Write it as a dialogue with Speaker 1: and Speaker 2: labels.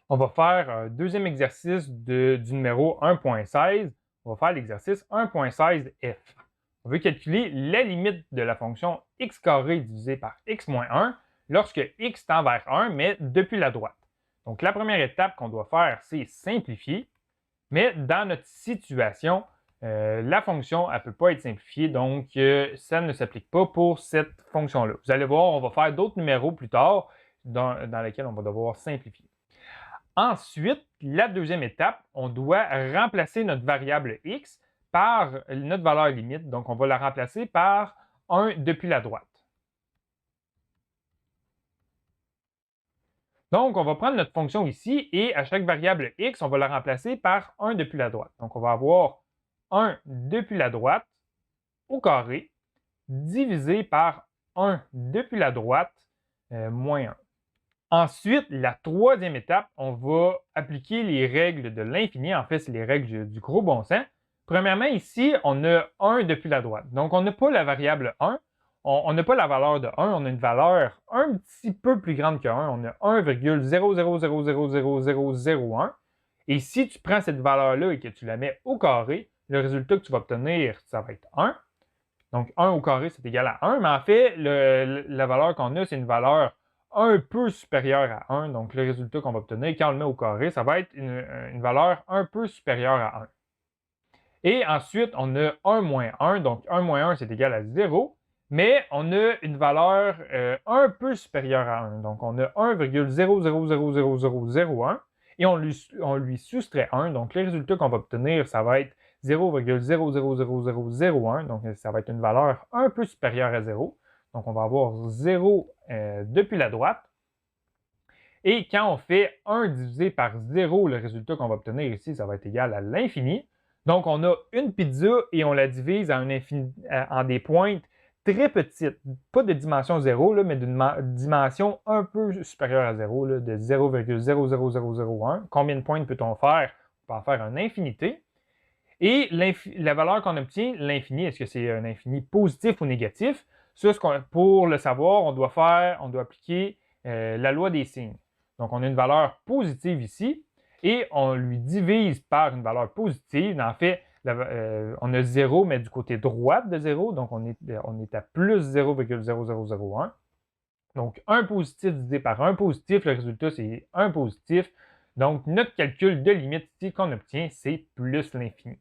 Speaker 1: On va faire un deuxième exercice du numéro 1.16. On va faire l'exercice 1.16f. On veut calculer la limite de la fonction x carré divisé par x moins 1 lorsque x tend vers 1, mais depuis la droite. Donc, la première étape qu'on doit faire, c'est simplifier. Mais dans notre situation, la fonction, elle ne peut pas être simplifiée, donc ça ne s'applique pas pour cette fonction-là. Vous allez voir, on va faire d'autres numéros plus tard dans lesquels on va devoir simplifier. Ensuite, la deuxième étape, on doit remplacer notre variable x par notre valeur limite. Donc, on va la remplacer par 1 depuis la droite. Donc, on va prendre notre fonction ici et à chaque variable x, on va la remplacer par 1 depuis la droite. Donc, on va avoir 1 depuis la droite au carré divisé par 1 depuis la droite moins 1. Ensuite, la troisième étape, on va appliquer les règles de l'infini. En fait, c'est les règles du gros bon sens. Premièrement, ici, on a 1 depuis la droite. Donc, on n'a pas la variable 1. On n'a pas la valeur de 1. On a une valeur un petit peu plus grande que 1. On a 1,000000001. Et si tu prends cette valeur-là et que tu la mets au carré, le résultat que tu vas obtenir, ça va être 1. Donc, 1 au carré, c'est égal à 1. Mais en fait, la valeur qu'on a, c'est une valeur un peu supérieure à 1. Donc, le résultat qu'on va obtenir, quand on le met au carré, ça va être une valeur un peu supérieure à 1. Et ensuite, on a 1 moins 1. Donc, 1 moins 1, c'est égal à 0. Mais on a une valeur un peu supérieure à 1. Donc, on a 1,0000001 et on lui soustrait 1. Donc, le résultat qu'on va obtenir, ça va être 0,0000001. Donc, ça va être une valeur un peu supérieure à 0. Donc, on va avoir 0 depuis la droite. Et quand on fait 1 divisé par 0, le résultat qu'on va obtenir ici, ça va être égal à l'infini. Donc, on a une pizza et on la divise en des pointes très petites. Pas de dimension 0, là, mais d'une dimension un peu supérieure à 0, là, de 0,00001. Combien de pointes peut-on faire? On peut en faire une infinité. Et la valeur qu'on obtient, l'infini, est-ce que c'est un infini positif ou négatif? Ça, pour le savoir, on doit appliquer la loi des signes. Donc, on a une valeur positive ici et on lui divise par une valeur positive. En fait, on a 0, mais du côté droit de 0, donc on est à plus 0,0001. Donc, 1 positif divisé par 1 positif, le résultat, c'est 1 positif. Donc, notre calcul de limite ici qu'on obtient, c'est plus l'infini.